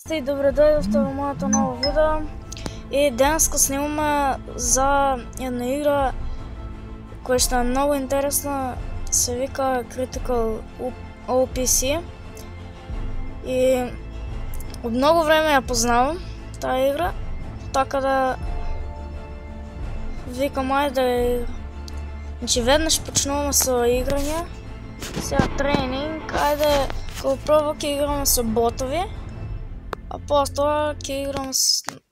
Здрасте и добре дойдохте в моето ново видео. И днеска снимаме за една игра, която ще е много интересна. Се вика Critical OPC. И от много време я познавам тази игра, така да викам айде да игра. Значи веднъж почнуваме с играния. Сега тренинг, айде като първо ке играме с ботови, а после това ке играме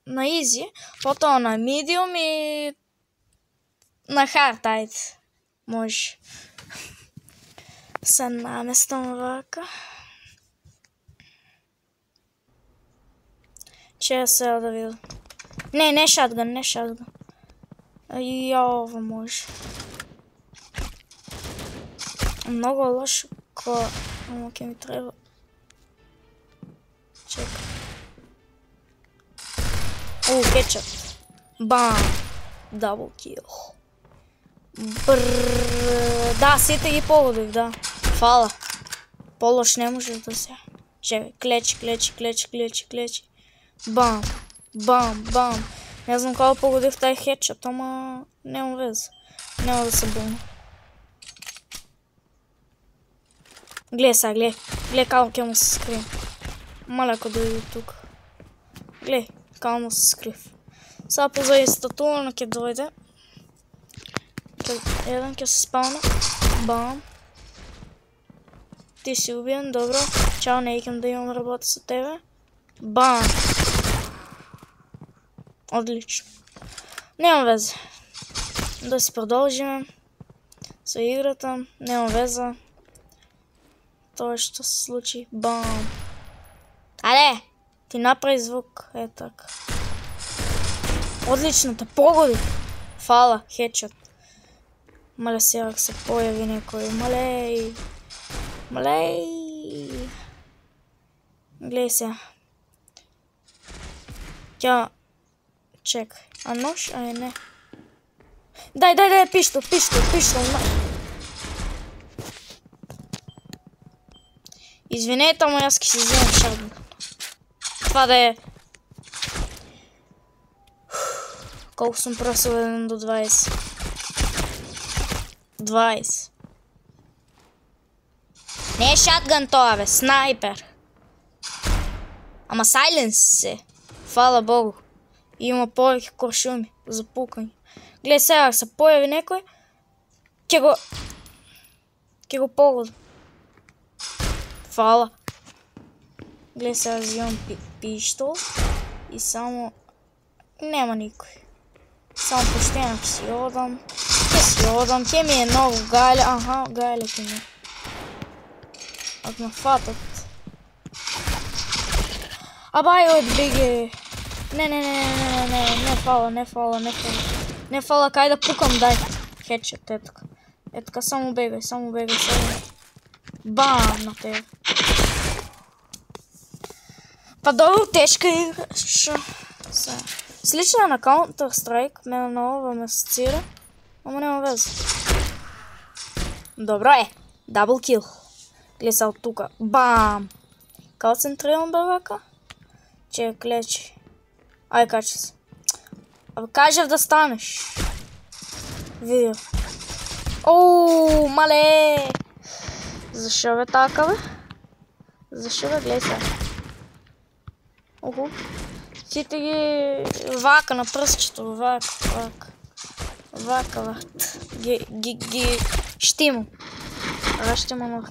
на изи, потом на медиум и на хард, айде. Може. Се наместам вака. Че сега да видя. Не шатган, не шатган. Йова може. Много лошо, ама ке ми трябва. Чекай. Кетчъп. Бам! Дабл кил. Да, сите ги погодих, да. Фала. По-лош не може да се. Чекай, клечи. Бам! Бам! Не знам кога погодих тази хедшот, ама нямам вез. Няма да се бълна. Гледай сега, гледай кално ке му се скрие. Маляко дойде тук. Гледай, кално му се скрив. Сега позади статуна ке дойде. Един ке се спална. Бам. Ти си убиен, добро. Чао, не искам да имам работа с тебе. Бам. Отлично. Нямам веза. Да си продължим с играта. Нямам веза. Това ще се случи. Бам. Але! Ти направи звук. Е така. Отлично, те погоди. Фала, хедшот. Мале сега се появи някой. Малей. Гледай сега. Тя... Чекай. А нож? Ай, не. Дай, пиштол. Извинете, ама аз ке си вземам шатган. Това да е... Колко съм просил 1 до 20? 20. Не е шатган това, бе. Снайпер. Ама сайленс се. Фала богу. Има повече куршуми за пукане. Гледай сега, се появи някой. Ке го погода. Фала. Гледай сега, взимам пиштол. И само... Нема никой. Само почтена ке си одам. Ке ми е много галя. Аха, галя ке ми. Ако ме фатат. Абай, отбеги. Не фала, кай да пукам, дай. Хедшот, е така. Е така, само бегай. Бам, на тебе. Па долу тежка игра. Слична на Counter-Strike, мене много ме асоциира. Ама няма вез. Добро е. Дабл кил. Гледай са от тука. Бам. Концентрирам бевака. Че клечи. Ай, качи се. Абе, кажев да станеш. Видео. Ооо, мале. Защо бе така, бе? Защо бе, гледай сега. Оху. Сите ги вака на пръстчето. Вака. Ги щимам. Щимам на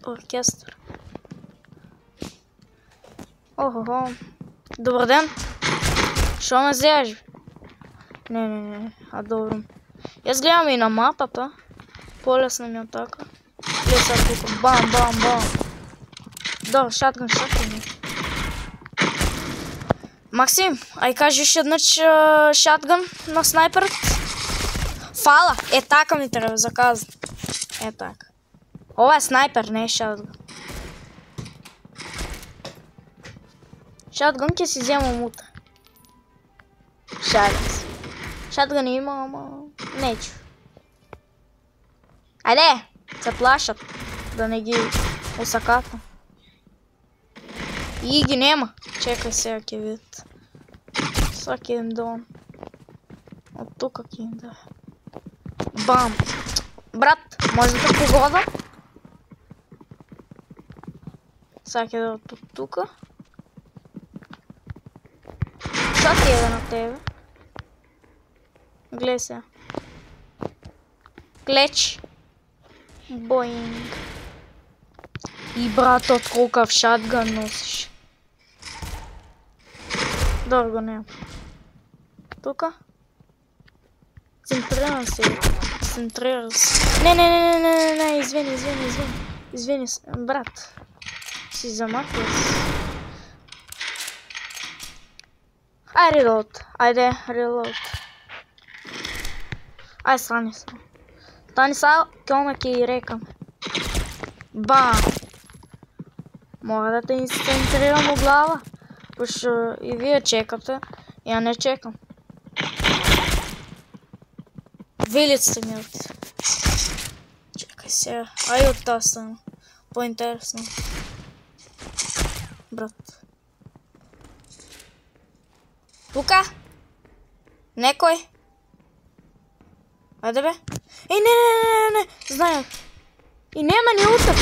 оркестър. Охо. Добър ден. Шо ме взеш? Не. Добро. Аз гледам и на мапата. По-лесна ми атака. Гледай сега тук. Бам. Да, шатган. Максим, ай кажеш еднач шатган на снайперът? Фала! Е така ми трябва заказан. Е така. Ова е снайпер, не е шатган. Шатган ке си вземам утре. Шатган има, ама... Нечу. Айде! Се плашат. Да не ги усакатвам. И ги нема. Чекай сега ќе видят. Сега ќе идем долу. От тука ќе им да. Бам! Брат, може да погода? Сега ќе да от тука. Сега ти еде на тебе. Гледай сега. Клеч. Боинг. И брат, от колкав шатган носиш. Добре го нямам. Тука. Центрирам се. Центрирам се. Не, извини, брат. Си замахвай се. Ай, релоуд. Айде, релоуд. Ай, стани са. Стани са, кълна ке и рекаме. Бам! Мога да те инцентрирам у глава. Пошто и вие чекате. Я не чекам. Вилицата ми от. Чекай сега. Ай от тази страна. По-интересно. Брат. Тука? Некой? Айде бе. Ей, не. Знаех. И нема ни утър.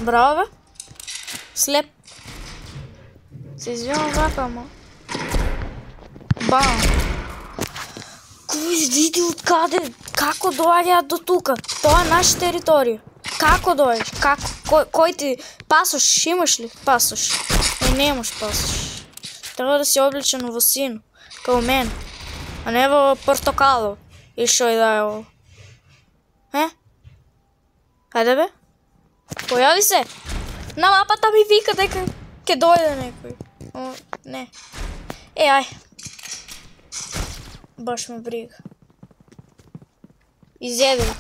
Браво бе. Слеп. Се извинявам вака, ама. Бам. Кой види откъде? Како дойдя до тука? Това е наша територия. Како дойдеш? Кой ти пасош? Имаш ли пасош? Нямаш пасош. Трябва да си облечен в сино. Kao мен. А не в портокало. И шо и да е ovo. Хайде бе. Появи се. На мапата ми вика дека ке дойде некой. О, не. Ай. Баш ме брига. Изеди го.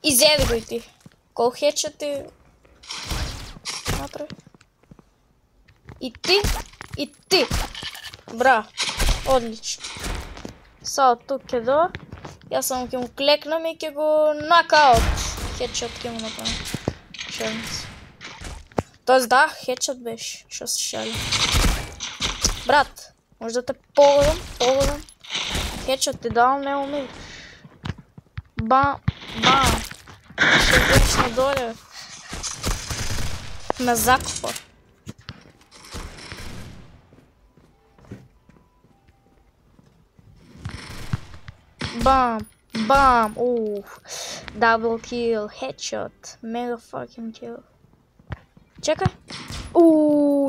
Изеди го и ти. Кол хеча ти направи. И ти. Браво. Одлично. Са от тук е до. Аз само ке му клекнам и ке го нокаут. Хедшот ке му направим. Шалница. Тоест да, хедшот беше. Шо се шали. Брат, може да те погодам. Хедшот ти давам, не умираш. Бам. Ще бъдеш надоле. Ме закупа. Бам. Дабл кил, хедшот. Мега факин кил. Чекай.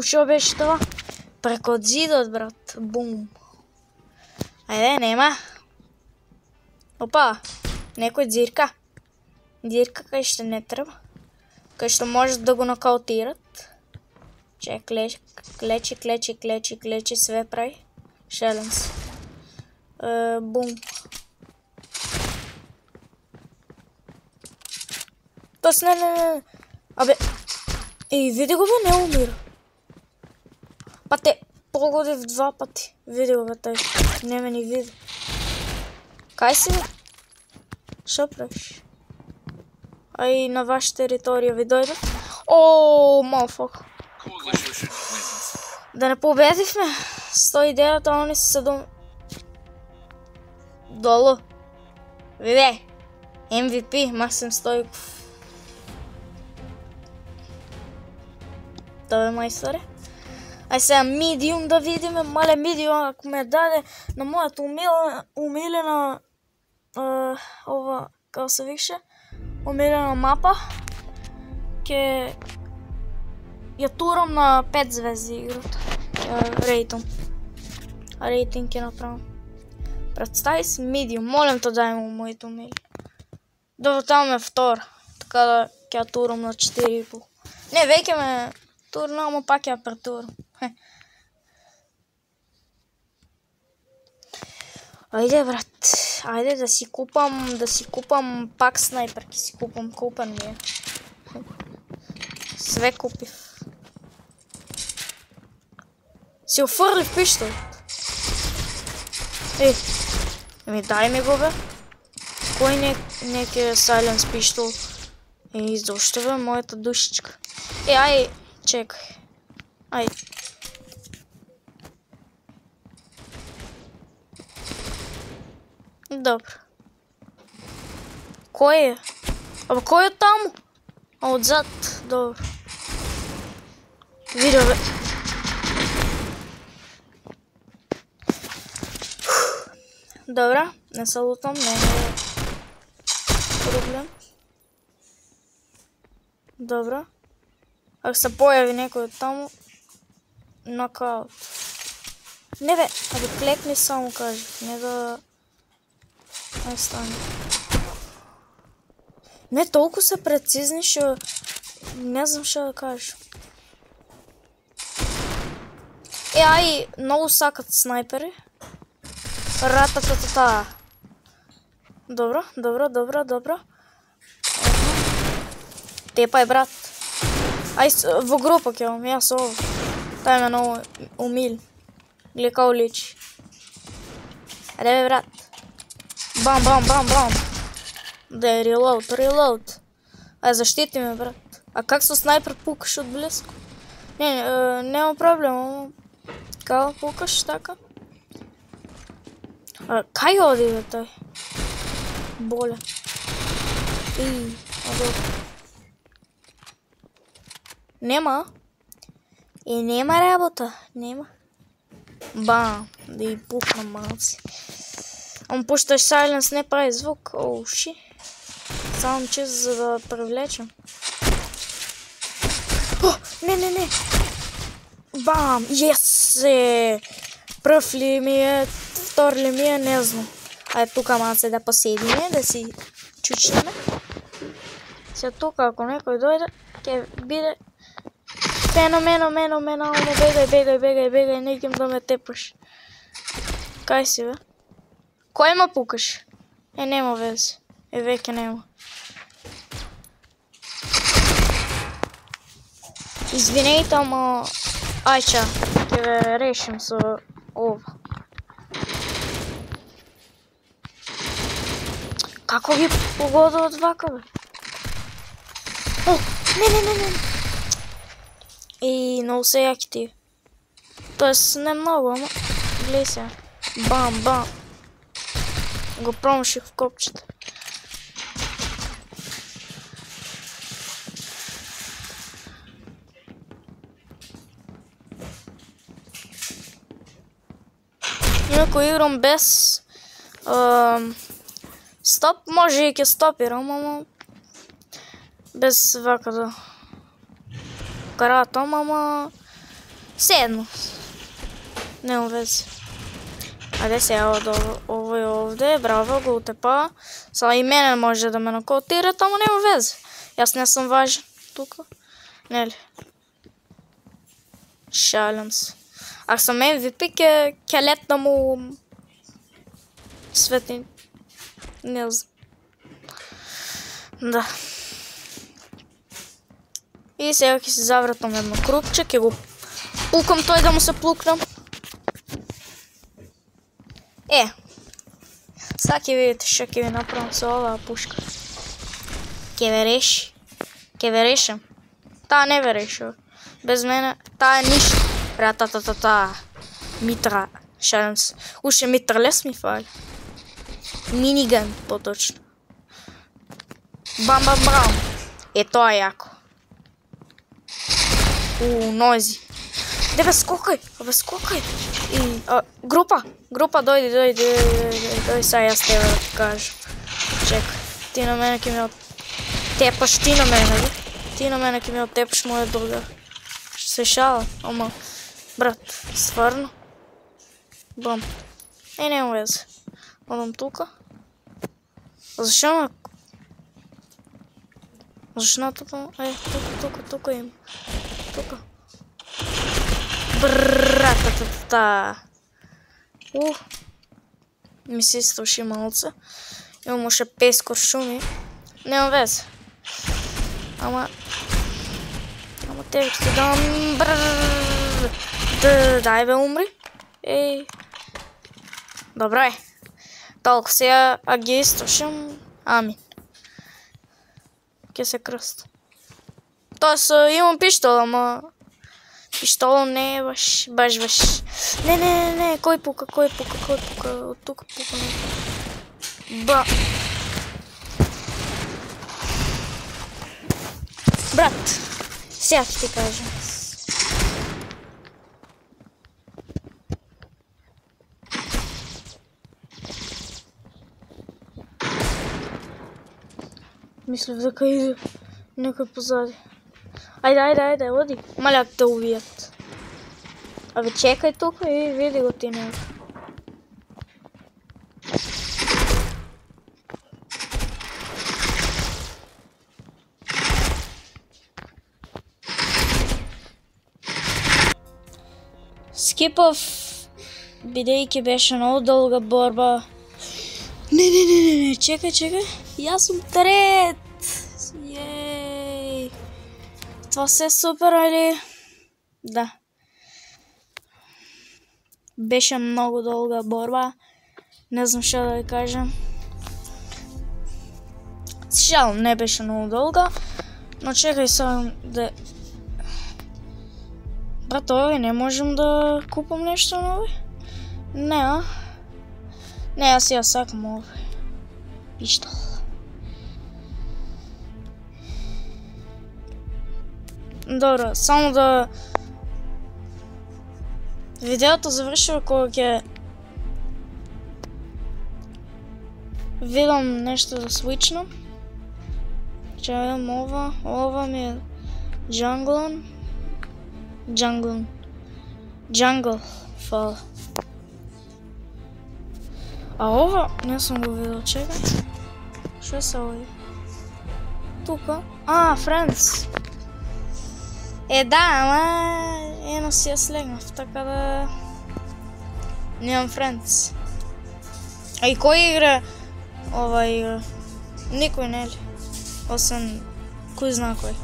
Шо беше това? Преко зидот, брат. Бум. Айде, нема. Опа. Некој дзирка. Дзирка кај ще не треба. Кај ще може да го нокаутират. Че, клечи, све прави. Шелен се. Бум. Тоест, не. Абе. Види го бе, не умира. Па те погоди в 2 пъти. Види го бе, той. Не ме ни види. Кай си бе? Шо правиш? Ай, на ваша територия ви дойде. Малфак. Да не победихме. 109, а они са долу. Виде. MVP, Максим Стойков. Това е майсторе. Ай сега медиум да видим. Мале медиум, ако ме даде на моята умилена ова, како се викше, умилена мапа, ке ја турам на 5 звезди играта. Рейтинг ќе направам. Представи си медиум, молим те дай му моите умили. Добро, там е втора, така да ќе ја турам на 4,5. Не, веќе ме турна, ама пак ја претурам. Айде, брат, айде да си купам пак снайперки, си купен ми е. Све купив. Си офърлив пиштол. Ми дай ми го бе. Кой неке сайленс пиштол? Защо бе, моята душичка. Ай, Чекай. Ай. Добро. Кой е? Абе, кой е там? А, отзад. Добро. Видя, бе. Добре, не се лутам, не е проблем. Добре. Ако се появи някой от там, нокаут. Не бе, абе клекни само кажа, не да... Не стане. Не толкова са прецизни, що... Не знам що да кажа. Ай, много сакат снайпери. Ратататата. Добро, добро, добро, добро. Тепай, брат. Ай, в група кевам, я с ovo. Taj me много умил. Гледай као личи. Аде бе, брат. Бам, бам, бам, бам. Да е релоуд, релоуд. Ай, защити ме, брат. А как со снайпер пукаш от близко? Не, няма проблем. Као пукаш така? Кай оди бе той? Боля. Нема. И нема работа. Нема. Бам. Да и пукна малци. Он пущаш сайленс, не прави звук. Оу, ши. Само чисто за да привлечем. О, не. Бам. Yes. Пръв ли ми е, втор ли ми е, не знам. Ай, тука малце да поседиме, да си чучнеме. Сега тука, ако некой дойде, ќе биде феноменално, бегай, не идем да ме тепаш. Кай си, бе? Кой ма пукаш? Нема везе. Веќе нема. Извинејте, ама... Ајча, ќе ве решим со ова. Како ги погодуват вака, бе? О, не. И много се яки ти. Тоест не много, ама... Гледай сега. Бам. Го промаших в копчета. Ако играм без... Стоп, може и ќе стопирам, ама... Без вака да... Каратам, ама... Седно. Нема везе. Аде сега ово е овде, браво, го утепа. Сега и мене може да ме накотират, ама нема везе. Аз не съм важен тука. Нели? Шалям се. Ако съм MVP, ќе летна му... Свети... Не знам. Да. И сега ќе се завратам едно крупче, ќе го пукам той да му се плукнам. Сега ќе видите што ќе ви направам со оваа пушка. Ќе ве решам. Таа не ве решава. Без мене таа е ништо. Ратататата. Митра. Шалям се. Уште митралес ми фали. Миниган, поточно. Бам. Тоа е јако. Нози. Бе, скокај. И, група, дојди, сега јас тебе да ти кажа. Чекай, ти на мене ќе ми оттепаш, ти на мене ќе ми оттепаш мојот другар. Ще се шала, ама, брат, стварно. Бам. Нема везе. Одам тука. Зашо тука? Тука има. Тука. Брататата. Ми се изтроши малце. Имам още 5 куршуми. Нема везе. Ама тебе ќе ти дам. Дай бе, умри. Добро е. Толку сега, а ги изтрошим. Амин. Ќе се кръст. Тоест имам пиштол, ама Пиштол не е баш. Не, кой пука? От тук пука. Ба. Брат, сега ще ти кажа. Мисля дека иде некој позади. Ајде, оди. Маля те убијат. Абе чекај тука и види го ти него. Скипав, бидејќи беше много долга борба. Не, чекај. Јас сум трет. Јеј. Това се супер, али? Да. Беше много долга борба. Не знам што да ви кажам. Шал не беше много долга, но чекај само да... Брат, овој не можем да купам нешто нови? Не, а? Не, јас ја сакам овој. Пиштол. Добро, само да... Видеото завршува кога ќе... видам нешто да свичнам. Чајам ова ми е Джангл, фала. А ова не сум го видел, чекај. Што се овој? Тука? Friends. Да, ама едно си ја слегнав, така да... Немам Friends. А и кој игра ова игра? Никој, нели? Освен кој зна кој.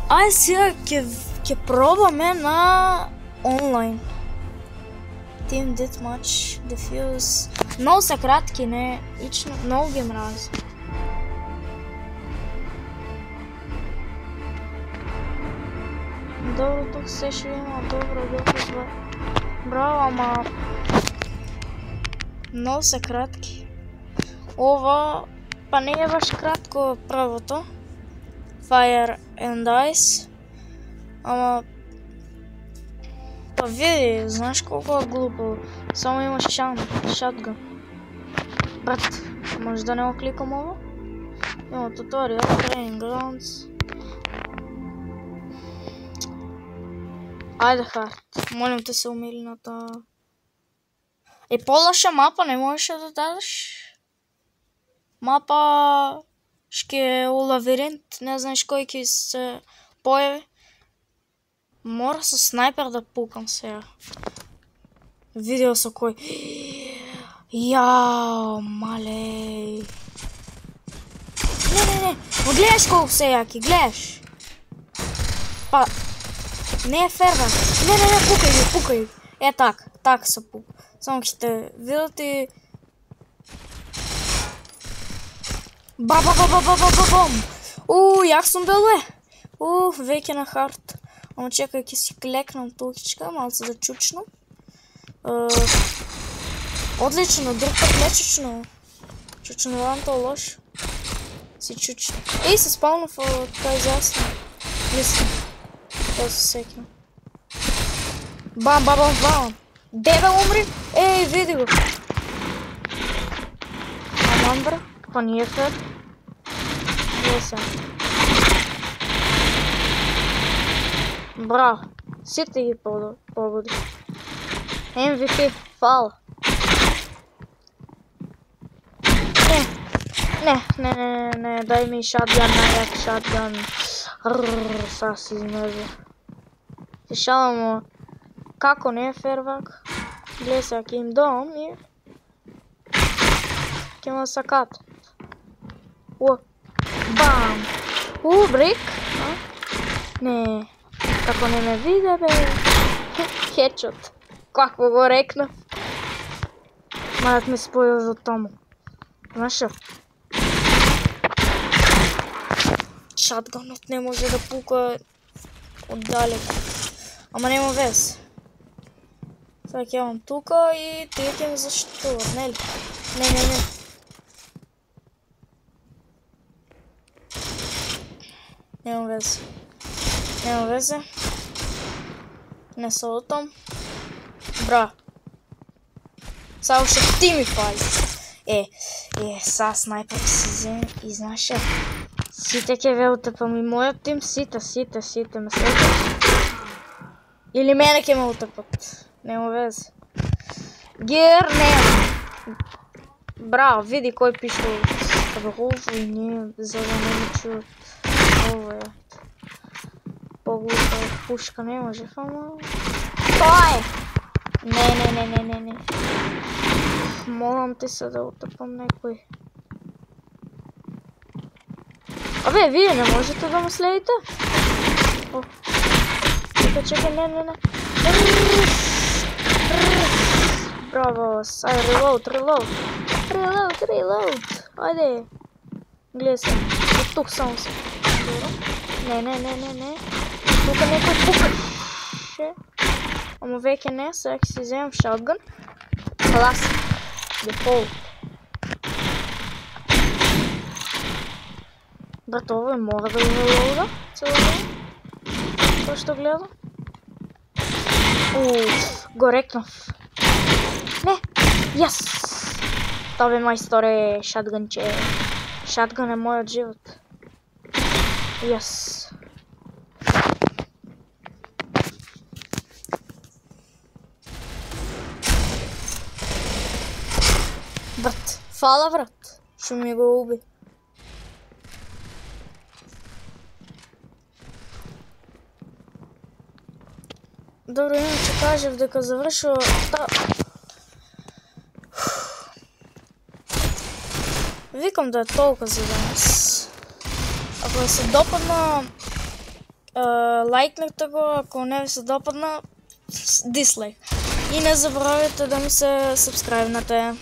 Ај сега ќе пробаме на онлайн. Team Deathmatch, Defuse. Много са кратки, не? Лично много ги мрази. Добро, тук се ще има добро. Браво, ама... Много са кратки. Ова... Па не е баш кратко правото. Fire and Ice. Ама... Па види, знаеш колко е глупо. Само имаш шатган. Брат, може да не го кликам ова? Има туториал, Training Grounds. Айде хард, молим те се умилената. По-лоша мапа не можеш да дадеш? Мапа ще е лавиринт, не знаеш кој ќе се појави. Мора со снайпер да пукам сега. Видео со кој. Јао, мале. Не. Гледаш колко се јаки, гледаш. Па, не е ферва. Не, пукай. Е така се пука. Само ќе те видат и... Бам! Јак сум бил, бе. Веќе на хард. Ама чекай, ќе си клекнам тукичка, малце да чучнам. Одлично, друг път не чучно. Чучновам то лошо. Си чучно. Се спалнав така изясно. Мислям. Това се секна. Бам! Дебе умри! Види го! Аман, бра. Па nije fair. Jesam. Bravo. Svi ti pogodi. MVP. Hvala. Ne. Daj mi shotgun, najjak shotgun. Sad si izmrzio. Rješavamo kako ne je fair vak. Blesak im dom i... Ćemo sakat. Bam! Brick! Ne, kako ne me vide, be. Headshot. Kako go rekna. Malak me spojio za tomu. Znaš što? Shotgunot ne može da puka od daleka. Ама нема вез. Сега кевам тука и тия ме защитуват, не ли? Не. Нема вез. Нема везе. Не са оттам. Бра. Само ще ти ми пази. Са снайпер си взем и знаеш ли? Сите ке ве отъпам и моят тим сите ме следват. Или мене ке ме отъпат. Нема везе. Гер нема. Браво, види кой пише Ров и ние, за да не ме чуят. Ovo je. Погlupa пушка не може, ама... Стой! Не. Молам те се да отъпам някой. Абе, вие не можете да ме следите? Чекай, не. Браво, ай, reload. Айде. Гледай се, от тук само се. Не. Тук някой пукаше. Ама веќе не, сега си вземам шотгън. Клас. Дефолт. Готово е, мога да го релоуда цяло време. Кой ще гледа? Горекнав. Не, яс! Това бе майсторе шотгънче. Шотгън е моят живот. Яс. Брат, фала брат, ще ми го уби. Добре, иначе кажев дека завршува Викам да е толкова за днес. Ако ви се допадна, лайкнете го, ако не ви се допадна, дислайк. И не забравяйте да ми се сабскрайбнете.